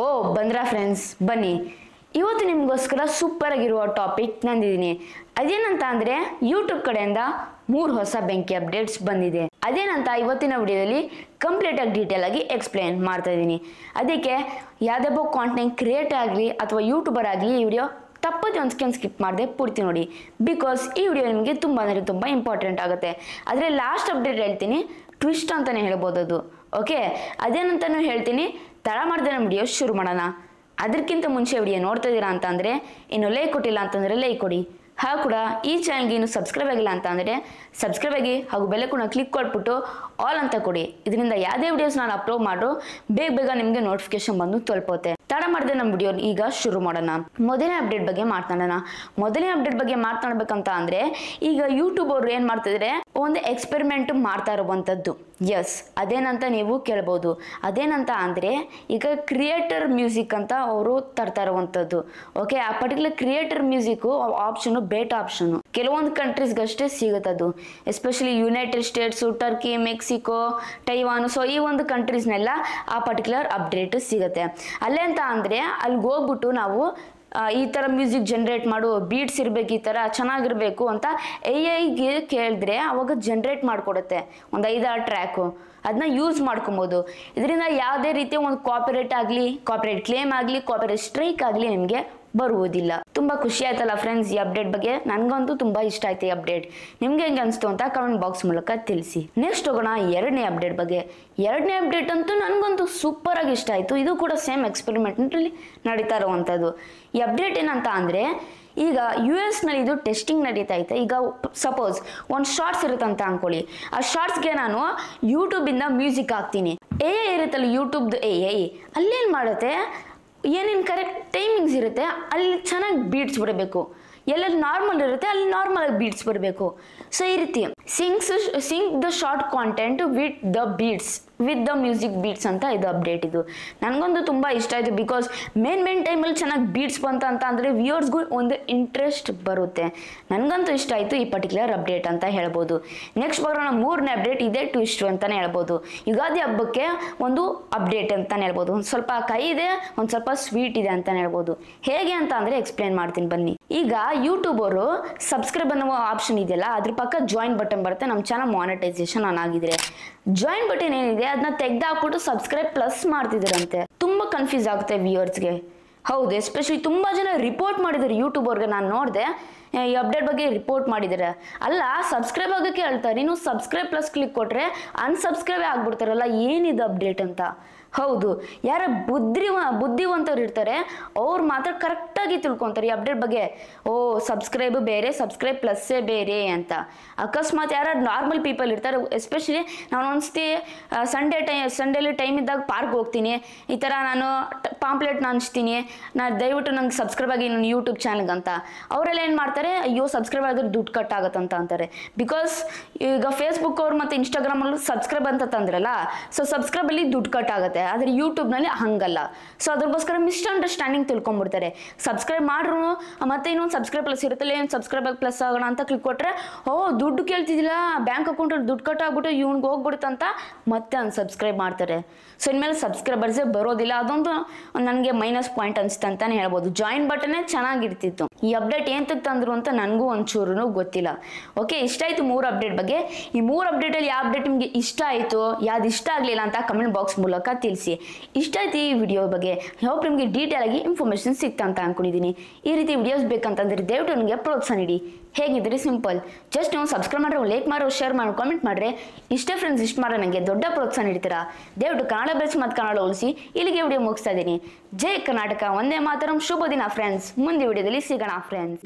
ಓ ಬಂದ್ರಾ friends, ಬನ್ನಿ. ಇವತ್ತು ನಿಮಗೋಸ್ಕರ ಸೂಪರ್ ಆಗಿರುವ ಟಾಪಿಕ್ ತಂದಿದ್ದೀನಿ. ಅದೇನಂತ ಅಂದರೆ ಯೂಟ್ಯೂಬ್ ಕಡೆಯಿಂದ 3 ಹೊಸ ಬೆಂಕಿ ಅಪ್ಡೇಟ್ಸ್ ಬಂದಿದೆ. ಅದೇನಂತ ಇವತ್ತಿನ ವಿಡಿಯೋದಲ್ಲಿ ಕಂಪ್ಲೀಟ್ ಆಗಿ ಡೀಟೇಲ್ ಆಗಿ ಎಕ್ಸ್ಪ್ಲೇನ್ ಮಾಡ್ತಾ ಇದ್ದೀನಿ. ಅದಕ್ಕೆ ಯಾವುದೇ ಕಾಂಟೆಂಟ್ ಕ್ರಿಯೇಟರ್ ಆಗಲಿ ಅಥವಾ ಯೂಟ್ಯೂಬರ್ ಆಗಲಿ ಈ ವಿಡಿಯೋ ತಪ್ಪದೆ ಒಂದು ಸ್ಕಿಪ್ ಮಾಡದೆ ಪೂರ್ತಿ ನೋಡಿ. ಬಿಕಾಸ್ ಈ ವಿಡಿಯೋ ನಿಮಗೆ ತುಂಬ ಅಂದರೆ ತುಂಬ ಇಂಪಾರ್ಟೆಂಟ್ ಆಗುತ್ತೆ. ಆದರೆ ಲಾಸ್ಟ್ ಅಪ್ಡೇಟ್ ಹೇಳ್ತೀನಿ, ಟ್ವಿಸ್ಟ್ ಅಂತಲೇ ಹೇಳ್ಬೋದು ಅದು. ಓಕೆ, ಅದೇನಂತನೂ ಹೇಳ್ತೀನಿ. ತಡ ಮಾಡಿದೆ ನಮ್ಮ ವಿಡಿಯೋ ಶುರು ಮಾಡೋಣ. ಅದಕ್ಕಿಂತ ಮುಂಚೆ ವಿಡಿಯೋ ನೋಡ್ತಾ ಇದ್ದೀರಾ ಅಂತ ಅಂದರೆ ಇನ್ನು ಲೈಕ್ ಕೊಟ್ಟಿಲ್ಲ ಅಂತಂದರೆ ಲೈಕ್ ಕೊಡಿ. ಹಾಗೂ ಕೂಡ ಈ ಚಾನಲ್ಗೆ ಇನ್ನು ಸಬ್ಸ್ಕ್ರೈಬ್ ಆಗಿಲ್ಲ ಅಂತ ಅಂದರೆ ಸಬ್ಸ್ಕ್ರೈಬ್ ಆಗಿ ಹಾಗೂ ಬೆಲೆ ಕೂಡ ಕ್ಲಿಕ್ ಕೊಟ್ಬಿಟ್ಟು ಆಲ್ ಅಂತ ಕೊಡಿ. ಇದರಿಂದ ಯಾವುದೇ ವಿಡಿಯೋಸ್ ನಾನು ಅಪ್ಲೋಡ್ ಮಾಡೋ ಬೇಗ ನಿಮಗೆ ನೋಟಿಫಿಕೇಶನ್ ಬಂದು ತಲುಪುತ್ತೆ. ತಡ ಮಾಡಿದೆ ನಮ್ಮ ವಿಡಿಯೋ ಈಗ ಶುರು ಮಾಡೋಣ. ಮೊದಲನೇ ಅಪ್ಡೇಟ್ ಬಗ್ಗೆ ಮಾತನಾಡಬೇಕಂತ ಅಂದರೆ ಈಗ ಯೂಟ್ಯೂಬ್ ಅವರು ಏನು ಮಾಡ್ತಿದ್ರೆ ಒಂದು ಎಕ್ಸ್ಪೆರಿಮೆಂಟ್ ಮಾಡ್ತಾ ಇರುವಂಥದ್ದು. ಎಸ್, ಅದೇನಂತ ನೀವು ಕೇಳ್ಬೋದು. ಅದೇನಂತ ಅಂದರೆ ಈಗ ಕ್ರಿಯೇಟರ್ ಮ್ಯೂಸಿಕ್ ಅಂತ ಅವರು ತರ್ತಾ ಇರುವಂಥದ್ದು. ಓಕೆ, ಆ particular creator music option beta option ಕೆಲವೊಂದು ಕಂಟ್ರೀಸ್ಗಷ್ಟೇ ಸಿಗುತ್ತದು. Especially United States, Turkey, Mexico, Taiwan. So ಈ ಒಂದು ಕಂಟ್ರೀಸ್ನೆಲ್ಲ ಆ ಪರ್ಟಿಕ್ಯುಲರ್ ಅಪ್ಡೇಟ್ ಸಿಗುತ್ತೆ. ಅಲ್ಲೇ ಅಂತ ಅಂದರೆ ಅಲ್ಲಿಗೆ ಹೋಗ್ಬಿಟ್ಟು ನಾವು ಈ ಥರ ಮ್ಯೂಸಿಕ್ ಜನ್ರೇಟ್ ಮಾಡು, ಬೀಟ್ಸ್ ಇರಬೇಕು, ಈ ಥರ ಚೆನ್ನಾಗಿರಬೇಕು ಅಂತ AI ಕೇಳಿದ್ರೆ ಅವಾಗ ಜನ್ರೇಟ್ ಮಾಡಿಕೊಡುತ್ತೆ ಒಂದು 5-6 ಟ್ರ್ಯಾಕು. ಅದನ್ನ ಯೂಸ್ ಮಾಡ್ಕೊಬೋದು. ಇದರಿಂದ ಯಾವುದೇ ರೀತಿಯ ಒಂದು ಕಾಪಿರೈಟ್ ಆಗಲಿ, ಕಾಪಿರೈಟ್ ಕ್ಲೇಮ್ ಆಗಲಿ, ಕಾಪಿರೈಟ್ ಸ್ಟ್ರೈಕ್ ಆಗಲಿ ನಿಮಗೆ ಬರುವುದಿಲ್ಲ. ತುಂಬ ಖುಷಿ ಆಯ್ತಲ್ಲ ಫ್ರೆಂಡ್ಸ್ ಈ ಅಪ್ಡೇಟ್ ಬಗ್ಗೆ? ನನಗಂತೂ ತುಂಬ ಇಷ್ಟ ಆಯ್ತು ಈ ಅಪ್ಡೇಟ್. ನಿಮ್ಗೆ ಹೆಂಗೆ ಅನಿಸ್ತು ಅಂತ ಕಮೆಂಟ್ ಬಾಕ್ಸ್ ಮೂಲಕ ತಿಳಿಸಿ. ನೆಕ್ಸ್ಟ್ ಹೋಗೋಣ ಎರಡನೇ ಅಪ್ಡೇಟ್ ಬಗ್ಗೆ. ಎರಡನೇ ಅಪ್ಡೇಟ್ ಅಂತೂ ನನಗಂತೂ ಸೂಪರ್ ಆಗಿ ಇಷ್ಟ ಆಯಿತು. ಇದು ಕೂಡ ಸೇಮ್ ಎಕ್ಸ್ಪೆರಿಮೆಂಟ್ನಲ್ಲಿ ನಡೀತಾ ಇರುವಂಥದ್ದು. ಈ ಅಪ್ಡೇಟ್ ಏನಂತ ಅಂದರೆ ಈಗ US ನಲ್ಲಿ ಇದು ಟೆಸ್ಟಿಂಗ್ ನಡೀತಾ ಐತೆ. ಈಗ ಸಪೋಸ್ ಒಂದು ಶಾರ್ಟ್ಸ್ ಇರುತ್ತೆ ಅಂತ ಅನ್ಕೊಳ್ಳಿ. ಆ ಶಾರ್ಟ್ಸ್ಗೆ ನಾನು ಯೂಟ್ಯೂಬಿಂದ ಮ್ಯೂಸಿಕ್ ಹಾಕ್ತೀನಿ. AI ಇರುತ್ತಲ್ಲ ಯೂಟ್ಯೂಬ್ದು AI, ಅಲ್ಲೇನು ಮಾಡುತ್ತೆ, ಏನೇನು ಕರೆಕ್ಟ್ ಟೈಮಿಂಗ್ಸ್ ಇರುತ್ತೆ ಅಲ್ಲಿ ಚೆನ್ನಾಗಿ ಬೀಟ್ಸ್ ಬರಬೇಕು. ಎಲ್ಲೆಲ್ಲಿ ನಾರ್ಮಲ್ ಇರುತ್ತೆ ಅಲ್ಲಿ ನಾರ್ಮಲ್ ಆಗಿ ಬೀಟ್ಸ್ ಬರಬೇಕು. ಸೊ ಈ ರೀತಿ sync the short content with the music beats ಅಂತ ಇದು ಅಪ್ಡೇಟ್. ಇದು ನನಗೊಂದು ತುಂಬ ಇಷ್ಟ ಆಯಿತು. ಬಿಕಾಸ್ ಮೇನ್ ಟೈಮಲ್ಲಿ ಚೆನ್ನಾಗಿ ಬೀಟ್ಸ್ ಬಂತ ಅಂತ ಅಂದರೆ ವ್ಯೂವರ್ಸ್ಗೂ ಒಂದು ಇಂಟ್ರೆಸ್ಟ್ ಬರುತ್ತೆ. ನನಗಂತೂ ಇಷ್ಟ ಆಯಿತು ಈ ಪರ್ಟಿಕ್ಯುಲರ್ ಅಪ್ಡೇಟ್ ಅಂತ ಹೇಳ್ಬೋದು. ನೆಕ್ಸ್ಟ್ ಬರೋಣ ಮೂರನೇ ಅಪ್ಡೇಟ್. ಇದೇ ಟ್ವಿಸ್ಟ್ ಅಂತಲೇ ಹೇಳ್ಬೋದು. ಯುಗಾದಿ ಹಬ್ಬಕ್ಕೆ ಒಂದು ಅಪ್ಡೇಟ್ ಅಂತಲೇ ಹೇಳ್ಬೋದು. ಒಂದು ಸ್ವಲ್ಪ ಕೈ ಇದೆ, ಒಂದು ಸ್ವಲ್ಪ ಸ್ವೀಟ್ ಇದೆ ಅಂತಲೇ ಹೇಳ್ಬೋದು. ಹೇಗೆ ಅಂತ ಅಂದರೆ ಎಕ್ಸ್ಪ್ಲೇನ್ ಮಾಡ್ತೀನಿ ಬನ್ನಿ. ಈಗ ಯೂಟ್ಯೂಬ್ ಅವರು ಸಬ್ಸ್ಕ್ರೈಬ್ ಅನ್ನೋ ಆಪ್ಷನ್ ಇದೆಯಲ್ಲ, ಅದ್ರ ಪಕ್ಕ ಜಾಯಿನ್ ಬಟನ್ ಬರುತ್ತೆ. ನಮ್ಮ ಚಾನಲ್ ಮಾನಿಟೈಸೇಷನ್ ಆನ್ ಆಗಿದ್ರೆ ಜಾಯಿನ್ ಬಟನ್ ಏನಿದೆ ಅದನ್ನ ತೆಗೆದಾಕ್ಬಿಟ್ಟು ಸಬ್ಸ್ಕ್ರೈಬ್ ಪ್ಲಸ್ ಮಾಡ್ತಿದ್ದೀರಂತೆ. ತುಂಬ ಕನ್ಫ್ಯೂಸ್ ಆಗುತ್ತೆ ವ್ಯೂವರ್ಸ್ಗೆ. ಹೌದು, ಎಸ್ಪೆಷಲಿ ತುಂಬ ಜನ ರಿಪೋರ್ಟ್ ಮಾಡಿದ್ದಾರೆ ಯೂಟ್ಯೂಬರ್ಗೆ. ನಾನು ನೋಡಿದೆ ಈ ಅಪ್ಡೇಟ್ ಬಗ್ಗೆ ರಿಪೋರ್ಟ್ ಮಾಡಿದ್ದಾರೆ. ಅಲ್ಲ, ಸಬ್ಸ್ಕ್ರೈಬ್ ಆಗೋಕ್ಕೆ ಹೇಳ್ತಾರೆ, ನೀನು ಸಬ್ಸ್ಕ್ರೈಬ್ ಪ್ಲಸ್ ಕ್ಲಿಕ್ ಕೊಟ್ಟರೆ ಅನ್ಸಬ್ಸ್ಕ್ರೈಬೇ ಆಗ್ಬಿಡ್ತಾರಲ್ಲ, ಏನಿದು ಅಪ್ಡೇಟ್ ಅಂತ. ಹೌದು, ಯಾರ ಬುದ್ಧಿವಂತರು ಇರ್ತಾರೆ ಅವ್ರು ಮಾತ್ರ ಕರೆಕ್ಟಾಗಿ ತಿಳ್ಕೊತಾರೆ ಈ ಅಪ್ಡೇಟ್ ಬಗ್ಗೆ. ಓ, ಸಬ್ಸ್ಕ್ರೈಬ್ ಬೇರೆ, ಸಬ್ಸ್ಕ್ರೈಬ್ ಪ್ಲಸ್ಸೇ ಬೇರೆ ಅಂತ. ಅಕಸ್ಮಾತ್ ಯಾರು ನಾರ್ಮಲ್ ಪೀಪಲ್ ಇರ್ತಾರೆ, ಎಸ್ಪೆಷಲಿ ನಾನು ಒಂದ್ಸತಿ ಸಂಡೇಲಿ ಟೈಮ್ ಇದ್ದಾಗ ಪಾರ್ಕ್ ಹೋಗ್ತೀನಿ, ಈ ಥರ ನಾನು ಪಾಂಪ್ಲೆಟ್ ಹಂಚ್ತೀನಿ, ದಯವಿಟ್ಟು ನಂಗೆ ಸಬ್ಸ್ಕ್ರೈಬ್ ಆಗಿ ನನ್ನ ಯೂಟ್ಯೂಬ್ ಚಾನಲ್ಗೆ ಅಂತ. ಅವರೆಲ್ಲ ಏನು ಮಾಡ್ತಾರೆ, ಅಯ್ಯೋ ಸಬ್ಸ್ಕ್ರೈಬ್ ಆಗಿದ್ರೆ ದುಡ್ಡು ಕಟ್ ಆಗುತ್ತಂತ ಅಂತಾರೆ. ಬಿಕಾಸ್ ಈಗ ಫೇಸ್ಬುಕ್ ಅವ್ರು ಮತ್ತು ಇನ್ಸ್ಟಾಗ್ರಾಮಲ್ಲೂ ಸಬ್ಸ್ಕ್ರೈಬ್ ಅಂತ ತಂದ್ರಲ್ಲ, ಸೊ ಸಬ್ಸ್ಕ್ರೈಬಲ್ಲಿ ದುಡ್ಡು ಕಟ್ ಆಗುತ್ತೆ. ಆದರೆ ಯೂಟ್ಯೂಬ್ನಲ್ಲಿ ಹಂಗಲ್ಲ. ಸೊ ಅದ್ರಗೋಸ್ಕರ ಮಿಸ್ಅಂಡರ್ಸ್ಟ್ಯಾಂಡಿಂಗ್ ತಿಳ್ಕೊಂಡ್ಬಿಡ್ತಾರೆ. ಸಬ್ಸ್ಕ್ರೈಬ್ ಮಾಡ್ರು ಮತ್ತೆ ಇನ್ನೊಂದು ಸಬ್ಸ್ಕ್ರೈಬ್ ಪ್ಲಸ್ ಇರುತ್ತಲ್ಲ, ಏನು ಸಬ್ಸ್ಕ್ರೈಬ್ ಆಗಿ ಪ್ಲಸ್ ಆಗೋಣ ಅಂತ ಕ್ಲಿಕ್ ಕೊಟ್ಟರೆ ಓ ದುಡ್ಡು ಕೇಳ್ತಿದ್ದಿಲ್ಲ, ಬ್ಯಾಂಕ್ ಅಕೌಂಟಲ್ಲಿ ದುಡ್ಡು ಕಟ್ ಆಗ್ಬಿಟ್ಟು ಇವ್ನಿಗೆ ಹೋಗ್ಬಿಡುತ್ತಂತ ಮತ್ತೆ ಅನ್ಸಬ್ಸ್ಕ್ರೈಬ್ ಮಾಡ್ತಾರೆ. ಸೊ ಇನ್ಮೇಲೆ ಸಬ್ಸ್ಕ್ರೈಬರ್ಸೇ ಬರೋದಿಲ್ಲ. ಅದೊಂದು ನನಗೆ ಮೈನಸ್ ಪಾಯಿಂಟ್ ಅನಿಸ್ತು ಅಂತಲೇ ಹೇಳ್ಬೋದು. ಜಾಯಿನ್ ಬಟನ್ನೇ ಚೆನ್ನಾಗಿರ್ತಿತ್ತು. ಈ ಅಪ್ಡೇಟ್ ಏನು ತಂದ್ರು ಅಂತ ನನಗೂ ಒಂಚೂರು ಗೊತ್ತಿಲ್ಲ. ಓಕೆ, ಇಷ್ಟ ಆಯಿತು 3 ಅಪ್ಡೇಟ್ ಬಗ್ಗೆ. ಈ 3 ಅಪ್ಡೇಟಲ್ಲಿ ಯಾವ ಅಪ್ಡೇಟ್ ನಿಮಗೆ ಇಷ್ಟ ಆಯಿತು, ಯಾವ್ದು ಇಷ್ಟ ಆಗಲಿಲ್ಲ ಅಂತ ಕಮೆಂಟ್ ಬಾಕ್ಸ್ ಮೂಲಕ ತಿಳಿಸಿ. ಇಷ್ಟ ಆಯ್ತು ಈ ವಿಡಿಯೋ ಬಗ್ಗೆ, ಹೋಪ್ ನಿಮಗೆ ಡೀಟೇಲ್ ಆಗಿ ಇನ್ಫಾರ್ಮೇಷನ್ ಸಿಗ್ತಾ ಅಂತ ಅನ್ಕೊಂಡಿದ್ದೀನಿ. ಈ ರೀತಿ ವಿಡಿಯೋಸ್ ಬೇಕಂತಂದ್ರೆ ದಯವಿಟ್ಟು ನನಗೆ ಪ್ರೋತ್ಸಾಹ ನೀಡಿ. ಹೇಗಿದ್ರಿ? ಸಿಂಪಲ್, ಜಸ್ಟ್ ನೀವು ಸಬ್ಸ್ಕ್ರೈಬ್ ಮಾಡ್ರೆ, ಲೈಕ್ ಮಾಡೋ, ಶೇರ್ ಮಾಡೋ, ಕಾಮೆಂಟ್ ಮಾಡ್ರೆ ಇಷ್ಟೇ ಫ್ರೆಂಡ್ಸ್. ಇಷ್ಟು ಮಾಡ್ರೆ ನನಗೆ ದೊಡ್ಡ ಪ್ರೋತ್ಸಾಹ ನೀಡ್ತೀರಾ. ದಯವಿಟ್ಟು ಕನ್ನಡ ಬೆಳೆಸಿ ಮತ್ತು ಕನ್ನಡ ಉಳಿಸಿ. ಇಲ್ಲಿಗೆ ವಿಡಿಯೋ ಮುಗಿಸ್ತಾ ಇದ್ದೀನಿ. ಜೈ ಕರ್ನಾಟಕ, ಒಂದೇ ಮಾತರಂ. ಶುಭ ದಿನ ಫ್ರೆಂಡ್ಸ್. ಮುಂದೆ ವಿಡಿಯೋದಲ್ಲಿ ಸಿಗೋಣ ಫ್ರೆಂಡ್ಸ್.